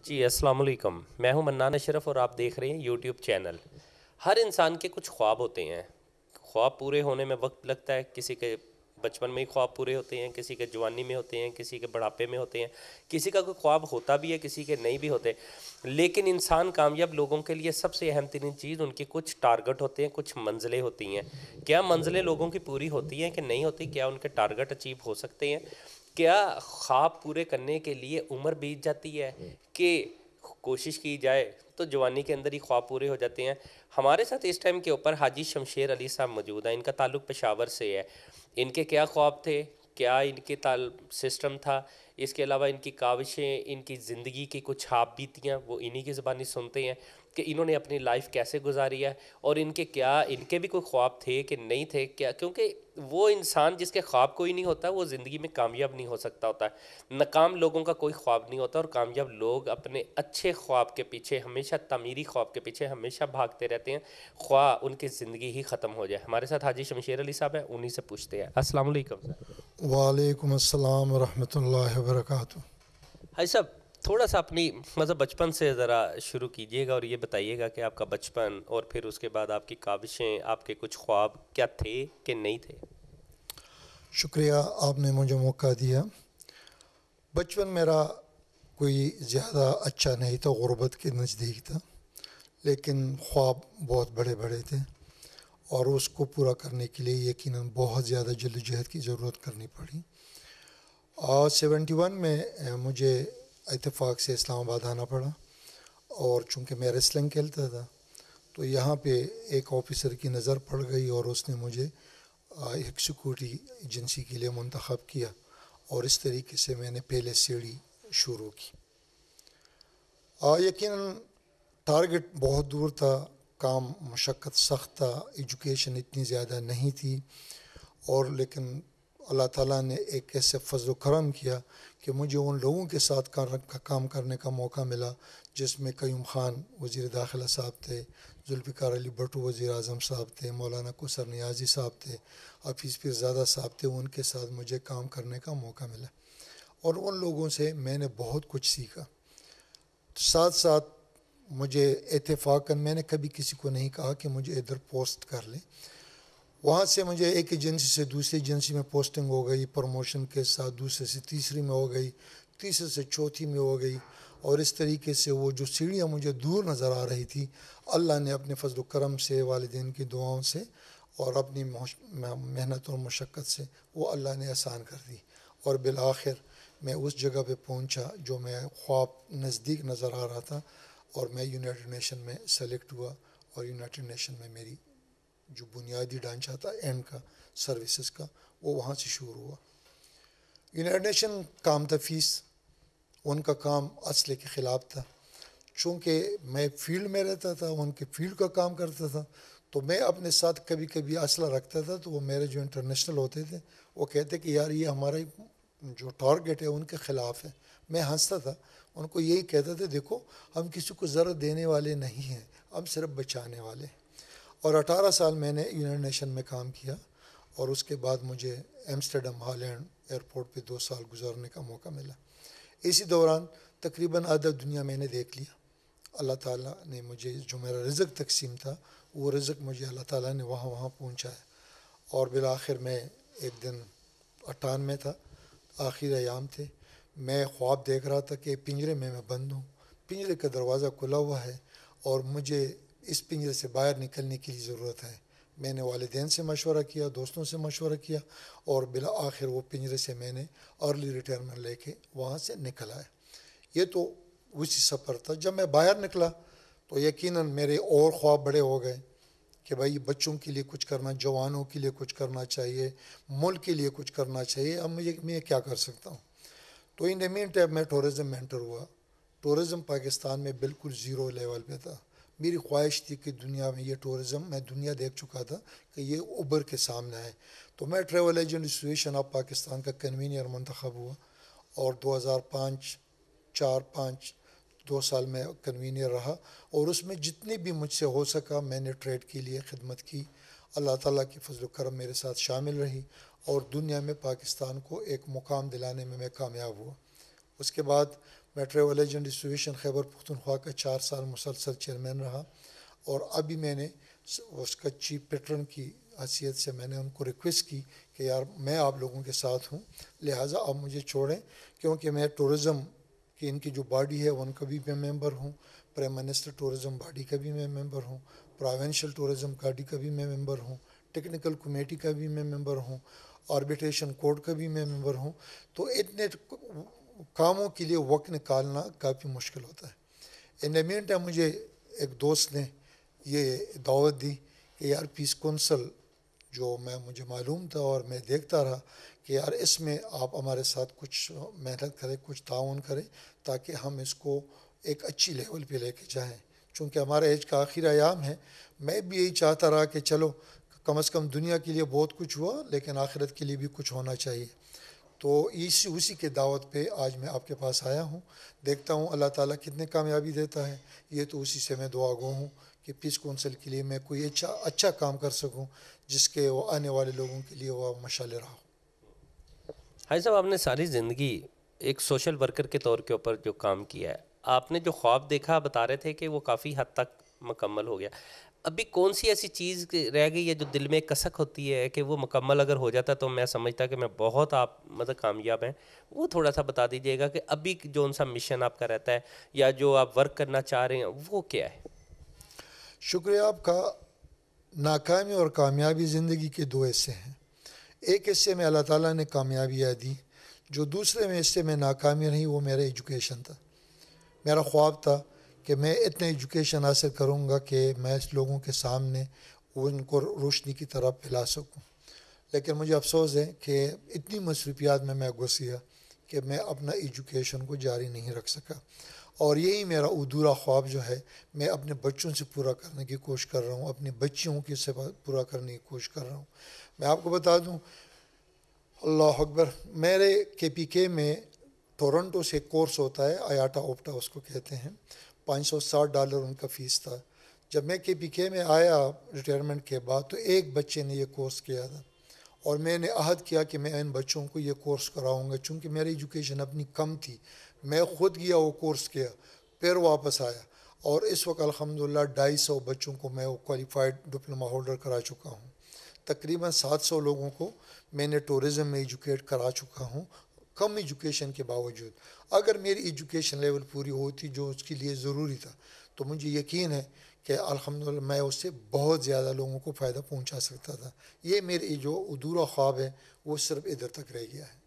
جی السلام علیکم، میں ہوں منان اشرف اور آپ دیکھ رہے ہیں یوٹیوب چینل۔ ہر انسان کے کچھ خواب ہوتے ہیں۔ خواب پورے ہونے میں وقت لگتا ہے، کسی کے بچپن میں ہی خواب پورے ہوتے ہیں، کسی کے جوانی میں ہوتے ہیں، کسی کے بڑھاپے میں ہوتے ہیں، کسی کا کوئی خواب ہوتا بھی ہے، کسی کے نہیں بھی ہوتے۔ لیکن انسان کامیاب لوگوں کے لیے سب سے اہم ترین چیز ان کے کچھ ٹارگٹ ہوتے ہیں، کچھ منزلیں ہوتی ہیں۔ کیا منزلیں لوگوں کی پوری ہوتی ہیں کہ نہیں ہوتی؟ کیا ان کے ٹارگٹ اچیو ہو سکتے ہیں؟ کیا خواب پورے کرنے کے لیے عمر بیت جاتی ہے کہ کوشش کی جائے تو جوانی کے اندر ہی خواب پورے ہو جاتے ہیں؟ ہمارے ساتھ اس ٹائم کے اوپر حاجی شمشیر علی صاحب موجود ہیں۔ ان کا تعلق پشاور سے ہے۔ ان کے کیا خواب تھے، کیا ان کے سسٹم تھا، اس کے علاوہ ان کی کاوشیں، ان کی زندگی کی کچھ خواب بیتیاں، وہ انہی کی زبانی سنتے ہیں کہ انہوں نے اپنی لائف کیسے گزاری ہے، اور ان کے بھی کوئی خواب تھے کہ نہیں تھے کیا؟ کیونکہ وہ انسان جس کے خواب کوئی نہیں ہوتا وہ زندگی میں کامیاب نہیں ہو سکتا ہوتا ہے۔ ناکام لوگوں کا کوئی خواب نہیں ہوتا، اور کامیاب لوگ اپنے اچھے خواب کے پیچھے ہمیشہ، تعمیری خواب کے پیچھے ہمیشہ بھاگتے رہتے ہیں، خواہ ان کی زندگی ہی ختم ہو جائے۔ ہمارے ساتھ حاجی شمشیر علی صاحب ہیں، انہی سے پوچھتے ہیں۔ السلام علیکم سر۔ وعلیکم السلام ورحمۃ اللہ وبرکاتہ۔ حاجی صاحب، تھوڑا سا اپنی بچپن سے ذرا شروع کیجئے گا اور یہ بتائیے گا کہ آپ کا بچپن اور پھر اس کے بعد آپ کی کاوشیں، آپ کے کچھ خواب کیا تھے کہ نہیں تھے؟ شکریہ، آپ نے مجھے موقع دیا۔ بچپن میرا کوئی زیادہ اچھا نہیں تھا، غربت کے نزدیک تھا، لیکن خواب بہت بڑے بڑے تھے اور اس کو پورا کرنے کے لیے یقیناً بہت زیادہ جدوجہد کی ضرورت کرنی پڑی۔ اور 71 میں مجھے اتفاق سے اسلام آباد آنا پڑا، اور چونکہ میں ریسلنگ کھیلتا تھا تو یہاں پہ ایک آفیسر کی نظر پڑ گئی اور اس نے مجھے ایک سیکورٹی ایجنسی کے لیے منتخب کیا، اور اس طریقے سے میں نے پہلے سیڑھی شروع کی۔ یقیناً ٹارگٹ بہت دور تھا، کام مشقت سخت تھا، ایجوکیشن اتنی زیادہ نہیں تھی، اور لیکن اللہ تعالیٰ نے ایک ایسے فضل و کرم کیا کہ مجھے ان لوگوں کے ساتھ کام کرنے کا موقع ملا جس میں قیوم خان وزیر داخلہ صاحب تھے، ذوالفقار علی بھٹو وزیر اعظم صاحب تھے، مولانا کوثر نیازی صاحب تھے، حفیظ پیرزادہ صاحب تھے۔ ان کے ساتھ مجھے کام کرنے کا موقع ملا، اور ان لوگوں سے میں نے بہت کچھ سیکھا۔ ساتھ ساتھ مجھے اتفاقاً، میں نے کبھی کسی کو نہیں کہا کہ مجھے ادھر پوسٹ کر لیں، وہاں سے مجھے ایک ایجنسی سے دوسری ایجنسی میں پوسٹنگ ہو گئی، پروموشن کے ساتھ دوسرے سے تیسری میں ہو گئی، تیسرے سے چوتھی میں ہو گئی، اور اس طریقے سے وہ جو سیڑھیاں مجھے دور نظر آ رہی تھی، اللہ نے اپنے فضل و کرم سے، والدین کی دعاؤں سے اور اپنی محنت اور مشقت سے وہ اللہ نے آسان کر دی، اور بالآخر میں اس جگہ پہ پہنچا جو میں خواب نزدیک نظر آ رہا تھا، اور میں یونائٹڈ نیشن میں سلیکٹ ہوا، اور یونائٹڈ نیشن میں میری جو بنیادی ڈھانچہ تھا اینڈ کا سروسز کا، وہ وہاں سے شروع ہوا۔ یونائٹڈ نیشن کام تھا فیس، ان کا کام اسلحے کے خلاف تھا۔ چونکہ میں فیلڈ میں رہتا تھا، ان کے فیلڈ کا کام کرتا تھا، تو میں اپنے ساتھ کبھی کبھی اسلحہ رکھتا تھا، تو وہ میرے جو انٹرنیشنل ہوتے تھے وہ کہتے کہ یار یہ ہمارا جو ٹارگٹ ہے ان کے خلاف ہے۔ میں ہنستا تھا، ان کو یہی کہتا تھا دیکھو ہم کسی کو ضرر دینے والے نہیں ہیں، ہم صرف بچانے والے ہیں۔ اور 18 سال میں نے یونائٹڈ نیشن میں کام کیا، اور اس کے بعد مجھے ایمسٹرڈم ہالینڈ ایئرپورٹ پہ 2 سال گزارنے کا موقع ملا۔ اسی دوران تقریباً آدھا دنیا میں نے دیکھ لیا۔ اللہ تعالیٰ نے مجھے جو میرا رزق تقسیم تھا، وہ رزق مجھے اللہ تعالیٰ نے وہاں پہنچایا، اور بالآخر میں ایک دن 98 میں تھا، آخری ایام تھے، میں خواب دیکھ رہا تھا کہ پنجرے میں بند ہوں، پنجرے کا دروازہ کھلا ہوا ہے، اور مجھے اس پنجرے سے باہر نکلنے کی ضرورت ہے۔ میں نے والدین سے مشورہ کیا، دوستوں سے مشورہ کیا، اور بالآخر وہ پنجرے سے میں نے ارلی ریٹائرمنٹ لے کے وہاں سے نکل آیا۔ یہ تو اسی سفر تھا۔ جب میں باہر نکلا تو یقیناً میرے اور خواب بڑے ہو گئے کہ بھائی بچوں کے لیے کچھ کرنا، جوانوں کے لیے کچھ کرنا چاہیے، ملک کے لیے کچھ کرنا چاہیے، اب میں کیا کر سکتا ہوں۔ تو ان دا مین ٹائم میں ٹورزم میں انٹر ہوا۔ ٹورزم پاکستان میں بالکل زیرو لیول پہ تھا۔ میری خواہش تھی کہ دنیا میں یہ ٹورزم، میں دنیا دیکھ چکا تھا کہ یہ ابھر کے سامنے آئے، تو میں travel agent association of Pakistan کا کنوینر منتخب ہوا، اور 2005 4 5 2 سال میں کنوینر رہا، اور اس میں جتنی بھی مجھ سے ہو سکا میں نے ٹریڈ کے لیے خدمت کی۔ اللہ تعالیٰ کی فضل و کرم میرے ساتھ شامل رہی، اور دنیا میں پاکستان کو ایک مقام دلانے میں کامیاب ہوا۔ اس کے بعد میں travel agent association Khyber Pakhtunkhwa کا 4 سال مسلسل چیئرمین رہا، اور ابھی میں نے اس کا چیف پیٹرن کی حیثیت سے میں نے ان کو ریکویسٹ کی کہ یار میں آپ لوگوں کے ساتھ ہوں، لہٰذا آپ مجھے چھوڑیں، کیونکہ میں ٹورزم کی ان کی جو باڈی ہے ان کا بھی میں ممبر ہوں، پرائم منسٹر ٹورزم باڈی کا بھی میں ممبر ہوں، پروونشل ٹورزم باڈی کا بھی میں ممبر ہوں، ٹیکنیکل کمیٹی کا بھی میں ممبر ہوں، آربیٹریشن کوڈ کا بھی میں ممبر ہوں. تو اتنے کاموں کے لیے وقت نکالنا کافی مشکل ہوتا ہے. ان دا مین ٹائم مجھے ایک دوست نے یہ دعوت دی کہ یار پیس کونسل جو مجھے معلوم تھا اور میں دیکھتا رہا کہ یار اس میں آپ ہمارے ساتھ کچھ محنت کریں، کچھ تعاون کریں تاکہ ہم اس کو ایک اچھی لیول پہ لے کے جائیں. چونکہ ہمارا ایج کا آخری ایام ہے، میں بھی یہی چاہتا رہا کہ چلو کم از کم دنیا کے لیے بہت کچھ ہوا لیکن آخرت کے لیے بھی کچھ ہونا چاہیے. تو اسی کے دعوت پہ آج میں آپ کے پاس آیا ہوں. دیکھتا ہوں اللہ تعالیٰ کتنے کامیابی دیتا ہے. یہ تو اسی سے میں دعا گو ہوں کہ پیس کونسل کے لیے میں کوئی اچھا کام کر سکوں جس کے وہ آنے والے لوگوں کے لیے وہ مشعل رہا ہو. حاجی صاحب، آپ نے ساری زندگی ایک سوشل ورکر کے طور کے اوپر جو کام کیا ہے، آپ نے جو خواب دیکھا بتا رہے تھے کہ وہ کافی حد تک مکمل ہو گیا. ابھی کون سی ایسی چیز رہ گئی ہے جو دل میں کسک ہوتی ہے کہ وہ مکمل اگر ہو جاتا تو میں سمجھتا کہ میں بہت آپ مطلب کامیاب ہیں؟ وہ تھوڑا سا بتا دیجیے گا کہ ابھی جو سا مشن آپ کا رہتا ہے یا جو آپ ورک کرنا چاہ رہے ہیں وہ کیا ہے؟ شکریہ آپ کا. ناکامی اور کامیابی زندگی کے 2 حصے ہیں. ایک حصے میں اللہ تعالیٰ نے کامیابیاں دی، جو دوسرے میں حصے میں ناکامی رہی وہ میرا ایجوکیشن تھا. میرا خواب تھا کہ میں اتنا ایجوکیشن حاصل کروں گا کہ میں اس لوگوں کے سامنے ان کو روشنی کی طرف پھیلا سکوں. لیکن مجھے افسوس ہے کہ اتنی مصروفیات میں گھس گیا کہ میں اپنا ایجوکیشن کو جاری نہیں رکھ سکا. اور یہی میرا ادھورا خواب جو ہے میں اپنے بچوں سے پورا کرنے کی کوشش کر رہا ہوں، اپنی بچیوں کی سے پورا کرنے کی کوشش کر رہا ہوں. میں آپ کو بتا دوں، اللہ اکبر، میرے کے میں ٹورنٹو سے کورس ہوتا ہے، آیاٹا اوپٹا اس کو کہتے ہیں، $560 ان کا فیس تھا. جب میں کے میں آیا ریٹائرمنٹ کے بعد تو ایک بچے نے یہ کورس کیا تھا، اور میں نے عہد کیا کہ میں ان بچوں کو یہ کورس کراؤں گا. چونکہ میری ایجوکیشن اپنی کم تھی، میں خود گیا وہ کورس کیا، پھر واپس آیا، اور اس وقت الحمدللہ 250 بچوں کو میں وہ کوالیفائڈ ڈپلوما ہولڈر کرا چکا ہوں. تقریباً 700 لوگوں کو میں نے ٹورزم میں ایجوکیٹ کرا چکا ہوں، کم ایجوکیشن کے باوجود. اگر میری ایجوکیشن لیول پوری ہوتی جو اس کے لیے ضروری تھا تو مجھے یقین ہے کہ الحمدللہ میں اس سے بہت زیادہ لوگوں کو فائدہ پہنچا سکتا تھا. یہ میرے جو ادھورا خواب ہے وہ صرف ادھر تک رہ گیا ہے.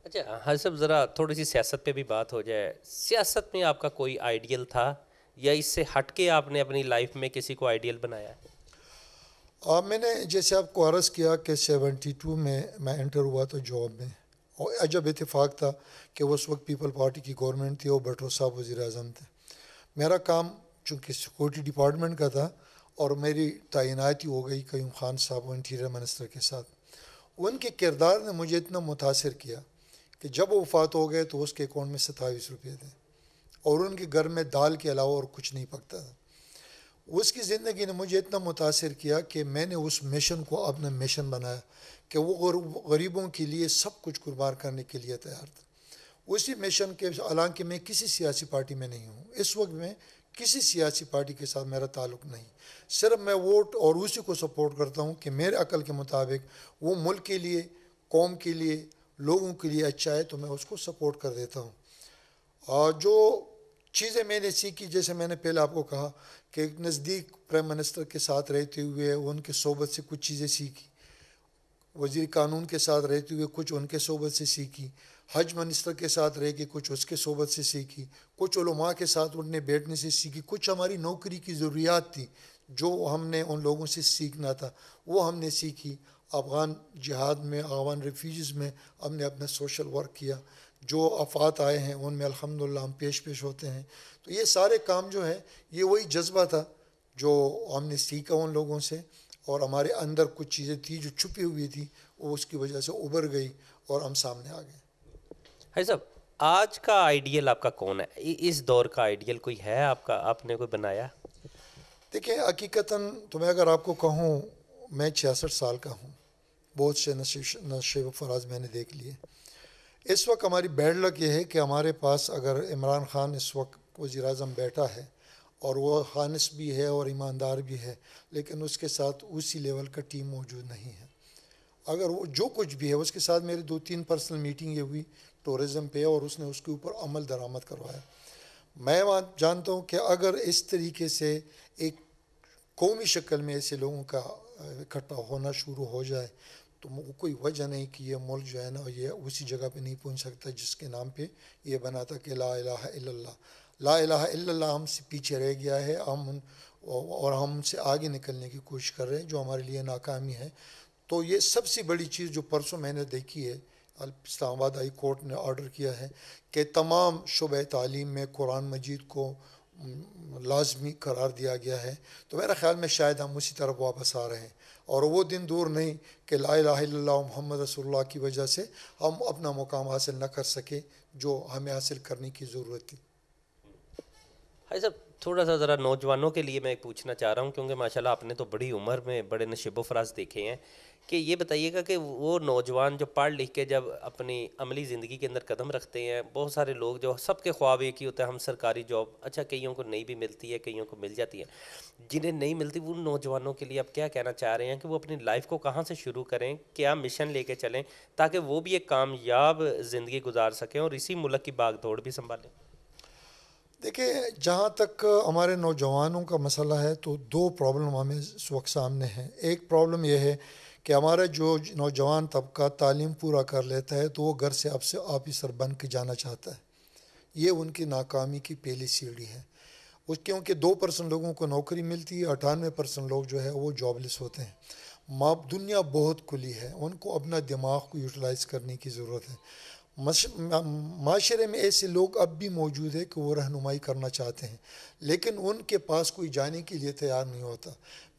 اچھا حاجی صاحب، ذرا تھوڑی سی سیاست پہ بھی بات ہو جائے. سیاست میں آپ کا کوئی آئیڈیل تھا یا اس سے ہٹ کے آپ نے اپنی لائف میں کسی کو آئیڈیل بنایا ہے؟ میں نے جیسے آپ کو عرض کیا کہ 72 میں انٹر ہوا تھا جاب میں، اور عجب اتفاق تھا کہ اس وقت پیپل پارٹی کی گورنمنٹ تھی اور بھٹو صاحب وزیر اعظم تھے. میرا کام چونکہ سیکورٹی ڈپارٹمنٹ کا تھا اور میری تعیناتی ہو گئی قیوم خان صاحب انٹیریئر منسٹر کے ساتھ. ان کے کردار نے مجھے اتنا متاثر کیا کہ جب وہ وفات ہو گئے تو اس کے اکاؤنٹ میں 27 روپے تھے، اور ان کے گھر میں دال کے علاوہ اور کچھ نہیں پکتا تھا. اس کی زندگی نے مجھے اتنا متاثر کیا کہ میں نے اس مشن کو اپنا مشن بنایا کہ وہ غریبوں کے لیے سب کچھ قربان کرنے کے لیے تیار تھا. اسی مشن کے، حالانکہ میں کسی سیاسی پارٹی میں نہیں ہوں اس وقت، میں کسی سیاسی پارٹی کے ساتھ میرا تعلق نہیں، صرف میں ووٹ اور اسی کو سپورٹ کرتا ہوں کہ میرے عقل کے مطابق وہ ملک کے لیے، قوم کے لیے، لوگوں کے لیے اچھا ہے تو میں اس کو سپورٹ کر دیتا ہوں. اور جو چیزیں میں نے سیکھی، جیسے میں نے پہلے آپ کو کہا کہ ایک نزدیک پرائم منسٹر کے ساتھ رہتے ہوئے ان کے صحبت سے کچھ چیزیں سیکھی، وزیر قانون کے ساتھ رہتے ہوئے کچھ ان کے صحبت سے سیکھی، حج منسٹر کے ساتھ رہ کے کچھ اس کے صحبت سے سیکھی، کچھ علماء کے ساتھ اٹھنے بیٹھنے سے سیکھی، کچھ ہماری نوکری کی ضروریات تھی جو ہم نے ان لوگوں سے سیکھنا تھا وہ ہم نے سیکھی. افغان جہاد میں، افغان ریفیوجیز میں ہم نے اپنا سوشل ورک کیا. جو آفات آئے ہیں ان میں الحمدللہ ہم پیش ہوتے ہیں. تو یہ سارے کام جو ہے یہ وہی جذبہ تھا جو ہم نے سیکھا ان لوگوں سے، اور ہمارے اندر کچھ چیزیں تھیں جو چھپی ہوئی تھی وہ اس کی وجہ سے ابھر گئی اور ہم سامنے آ گئے. حاجی صاحب، آج کا آئیڈیل آپ کا کون ہے؟ اس دور کا آئیڈیل کوئی ہے آپ کا، آپ نے کوئی بنایا؟ دیکھیں حقیقتاً تو میں اگر آپ کو کہوں، میں 66 سال کا ہوں، بہت سے نشے و فراز میں نے دیکھ لیے. اس وقت ہماری بیڈ لک یہ ہے کہ ہمارے پاس اگر عمران خان اس وقت وزیر اعظم بیٹھا ہے اور وہ خانص بھی ہے اور ایماندار بھی ہے، لیکن اس کے ساتھ اسی لیول کا ٹیم موجود نہیں ہے. اگر وہ جو کچھ بھی ہے، اس کے ساتھ میری 2-3 پرسنل میٹنگیں ہوئی ٹورزم پہ، اور اس نے اس کے اوپر عمل درآمد کروایا. میں جانتا ہوں کہ اگر اس طریقے سے ایک قومی شکل میں ایسے لوگوں کا اکٹھا ہونا شروع ہو جائے تو کوئی وجہ نہیں کہ یہ ملک جو ہے نا یہ اسی جگہ پہ نہیں پہنچ سکتا جس کے نام پہ یہ بنا تھا کہ لا الہ الا اللہ. لا الہ الا اللہ ہم سے پیچھے رہ گیا ہے، اور ہم سے آگے نکلنے کی کوشش کر رہے ہیں، جو ہمارے لیے ناکامی ہے. تو یہ سب سے بڑی چیز جو پرسوں میں نے دیکھی ہے، اسلام آباد ہائی کورٹ نے آرڈر کیا ہے کہ تمام شعبہ تعلیم میں قرآن مجید کو لازمی قرار دیا گیا ہے. تو میرا خیال میں شاید ہم اسی طرف واپس آ رہے ہیں، اور وہ دن دور نہیں کہ لا الہ الا اللہ محمد رسول اللہ کی وجہ سے ہم اپنا مقام حاصل نہ کر سکے جو ہمیں حاصل کرنے کی ضرورت تھی. بھائی صاحب تھوڑا سا ذرا نوجوانوں کے لیے میں پوچھنا چاہ رہا ہوں، کیونکہ ماشاءاللہ آپ نے تو بڑی عمر میں بڑے نشیب و فراز دیکھے ہیں، کہ یہ بتائیے گا کہ وہ نوجوان جو پڑھ لکھ کے جب اپنی عملی زندگی کے اندر قدم رکھتے ہیں، بہت سارے لوگ جو سب کے خواب ایک ہی ہوتا ہے ہم سرکاری جاب، اچھا کئیوں کو نہیں بھی ملتی ہے، کئیوں کو مل جاتی ہے، جنہیں نہیں ملتی وہ نوجوانوں کے لیے آپ کیا کہنا چاہ رہے ہیں کہ وہ اپنی لائف کو کہاں سے شروع کریں، کیا مشن لے کے چلیں تاکہ وہ بھی ایک کامیاب زندگی گزار سکیں اور اسی ملک کی باغ دوڑ بھی سنبھالیں؟ دیکھیں، جہاں تک ہمارے نوجوانوں کا مسئلہ ہے تو 2 پرابلم ہمیں اس وقت سامنے ہیں. ایک پرابلم یہ ہے کہ ہمارا جو نوجوان طبقہ تعلیم پورا کر لیتا ہے تو وہ گھر سے آفیسر بن کے جانا چاہتا ہے. یہ ان کی ناکامی کی پہلی سیڑھی ہے. کیونکہ 2% لوگوں کو نوکری ملتی ہے، 98% لوگ جو ہے وہ جاب لیس ہوتے ہیں. دنیا بہت کھلی ہے، ان کو اپنا دماغ کو یوٹیلائز کرنے کی ضرورت ہے. معاشرے میں ایسے لوگ اب بھی موجود ہیں کہ وہ رہنمائی کرنا چاہتے ہیں، لیکن ان کے پاس کوئی جانے کے لیے تیار نہیں ہوتا.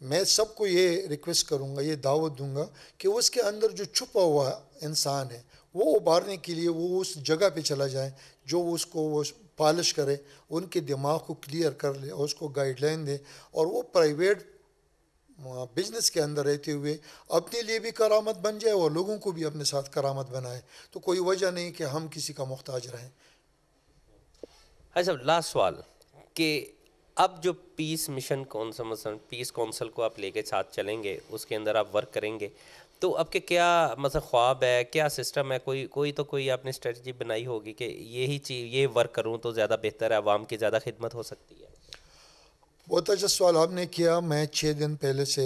میں سب کو یہ ریکویسٹ کروں گا، یہ دعوت دوں گا کہ اس کے اندر جو چھپا ہوا انسان ہے وہ ابھارنے کے لیے وہ اس جگہ پہ چلا جائے جو اس کو وہ پالش کرے، ان کے دماغ کو کلیئر کر لے اور اس کو گائیڈ لائن دے، اور وہ پرائیویٹ بزنس کے اندر رہتے ہوئے اپنے لیے بھی کرامت بن جائے اور لوگوں کو بھی اپنے ساتھ کرامت بنائے. تو کوئی وجہ نہیں کہ ہم کسی کا محتاج رہیں. ہاں صاحب لاسٹ سوال کہ اب جو پیس مشن مثلا پیس کونسل کو آپ لے کے ساتھ چلیں گے، اس کے اندر آپ ورک کریں گے، تو آپ کے کیا مثلا خواب ہے، کیا سسٹم ہے، کوئی آپ نے اسٹریٹجی بنائی ہوگی کہ یہی چیز یہ ورک کروں تو زیادہ بہتر ہے، عوام کی زیادہ خدمت ہو سکتی ہے؟ بہت اچھا سوال آپ نے کیا. میں 6 دن پہلے سے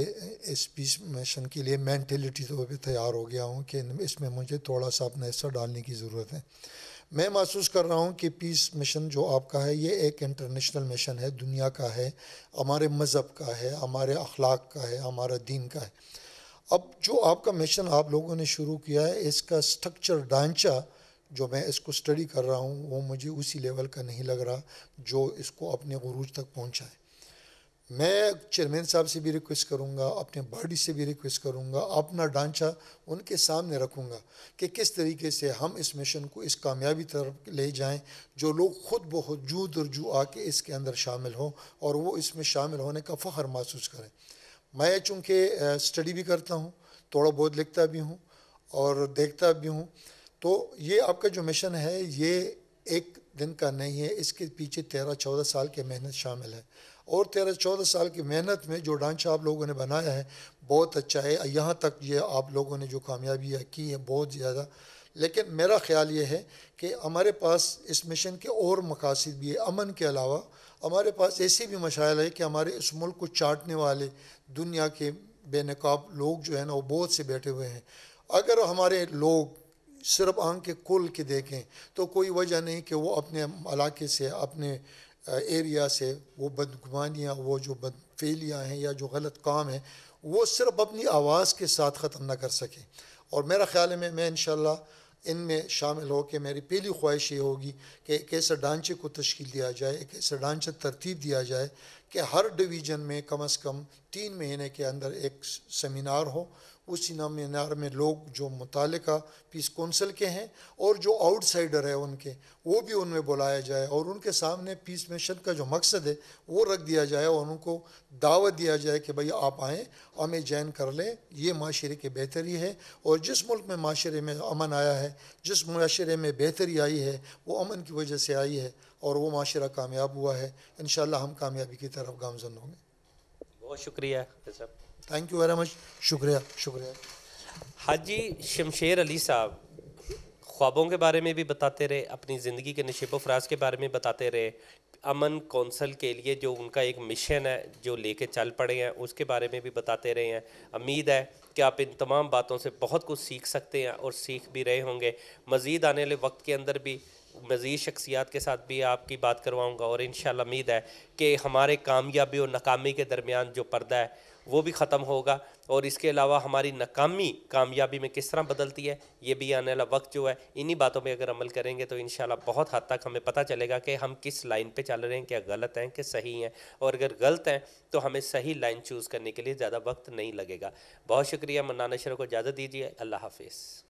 اس پیس مشن کے لیے مینٹلٹی طور پہ تیار ہو گیا ہوں کہ اس میں مجھے تھوڑا سا اپنا حصہ ڈالنے کی ضرورت ہے. میں محسوس کر رہا ہوں کہ پیس مشن جو آپ کا ہے یہ ایک انٹرنیشنل مشن ہے، دنیا کا ہے، ہمارے مذہب کا ہے، ہمارے اخلاق کا ہے، ہمارا دین کا ہے. اب جو آپ کا مشن آپ لوگوں نے شروع کیا ہے، اس کا سٹرکچر ڈھانچہ جو میں اس کو اسٹڈی کر رہا ہوں وہ مجھے اسی لیول کا نہیں لگ رہا جو اس کو اپنے عروج تک پہنچائے. میں چیئرمین صاحب سے بھی ریکویسٹ کروں گا، اپنے باڈی سے بھی ریکویسٹ کروں گا، اپنا ڈھانچہ ان کے سامنے رکھوں گا کہ کس طریقے سے ہم اس مشن کو اس کامیابی طرف لے جائیں جو لوگ خود بخود جو درجو آ کے اس کے اندر شامل ہوں اور وہ اس میں شامل ہونے کا فخر محسوس کریں. میں چونکہ اسٹڈی بھی کرتا ہوں، تھوڑا بہت لکھتا بھی ہوں اور دیکھتا بھی ہوں، تو یہ آپ کا جو مشن ہے یہ ایک دن کا نہیں ہے، اس کے پیچھے 13-14 سال کی محنت شامل ہے. اور 13-14 سال کی محنت میں جو ڈھانچہ آپ لوگوں نے بنایا ہے بہت اچھا ہے. یہاں تک یہ آپ لوگوں نے جو کامیابیاں کی ہیں بہت زیادہ، لیکن میرا خیال یہ ہے کہ ہمارے پاس اس مشن کے اور مقاصد بھی ہے. امن کے علاوہ ہمارے پاس ایسی بھی مشائل ہے کہ ہمارے اس ملک کو چاٹنے والے دنیا کے بے نقاب لوگ جو ہیں نا وہ بہت سے بیٹھے ہوئے ہیں. اگر ہمارے لوگ صرف آنکھ کے کھول کے دیکھیں تو کوئی وجہ نہیں کہ وہ اپنے علاقے سے، اپنے ایریا سے وہ بدگمانیاں، وہ جو بدفعلیاں ہیں یا جو غلط کام ہیں وہ صرف اپنی آواز کے ساتھ ختم نہ کر سکیں. اور میرا خیال ہے میں انشاءاللہ ان میں شامل ہو کے میری پہلی خواہش یہ ہوگی کہ ایک ایسے ڈھانچے کو تشکیل دیا جائے، ایک ایسا ڈھانچہ ترتیب دیا جائے کہ ہر ڈویژن میں کم از کم 3 مہینے کے اندر ایک سیمینار ہو، اس سیمینار میں لوگ جو متعلقہ پیس کونسل کے ہیں اور جو آؤٹ سائڈر ہے ان کے، وہ بھی ان میں بلایا جائے اور ان کے سامنے پیس مشن کا جو مقصد ہے وہ رکھ دیا جائے اور ان کو دعوت دیا جائے کہ بھئی آپ آئیں، ہمیں جوائن کر لیں، یہ معاشرے کی بہتری ہے۔ اور جس ملک میں معاشرے میں امن آیا ہے، جس معاشرے میں بہتری آئی ہے، وہ امن کی وجہ سے آئی ہے اور وہ معاشرہ کامیاب ہوا ہے۔ انشاءاللہ ہم کامیابی کی طرف گامزن ہوں گے۔ بہت شکریہ صاحب۔ تھینک یو ویری مچ، شکریہ شکریہ۔ حاجی شمشیر علی صاحب خوابوں کے بارے میں بھی بتاتے رہے، اپنی زندگی کے نشیب و فراز کے بارے میں بتاتے رہے، امن کونسل کے لیے جو ان کا ایک مشن ہے جو لے کے چل پڑے ہیں اس کے بارے میں بھی بتاتے رہے ہیں۔ امید ہے کہ آپ ان تمام باتوں سے بہت کچھ سیکھ سکتے ہیں اور سیکھ بھی رہے ہوں گے۔ مزید آنے والے وقت کے اندر بھی مزید شخصیات کے ساتھ بھی آپ کی بات کرواؤں گا، اور انشاءاللہ امید ہے کہ ہمارے کامیابی اور ناکامی کے درمیان جو پردہ ہے وہ بھی ختم ہوگا، اور اس کے علاوہ ہماری ناکامی کامیابی میں کس طرح بدلتی ہے یہ بھی آنے والا وقت جو ہے انہی باتوں پہ اگر عمل کریں گے تو انشاءاللہ بہت حد تک ہمیں پتہ چلے گا کہ ہم کس لائن پہ چل رہے ہیں، کیا غلط ہیں کہ صحیح ہیں، اور اگر غلط ہیں تو ہمیں صحیح لائن چوز کرنے کے لیے زیادہ وقت نہیں لگے گا۔ بہت شکریہ۔ منان اشرف کو اجازت دیجیے، اللہ حافظ۔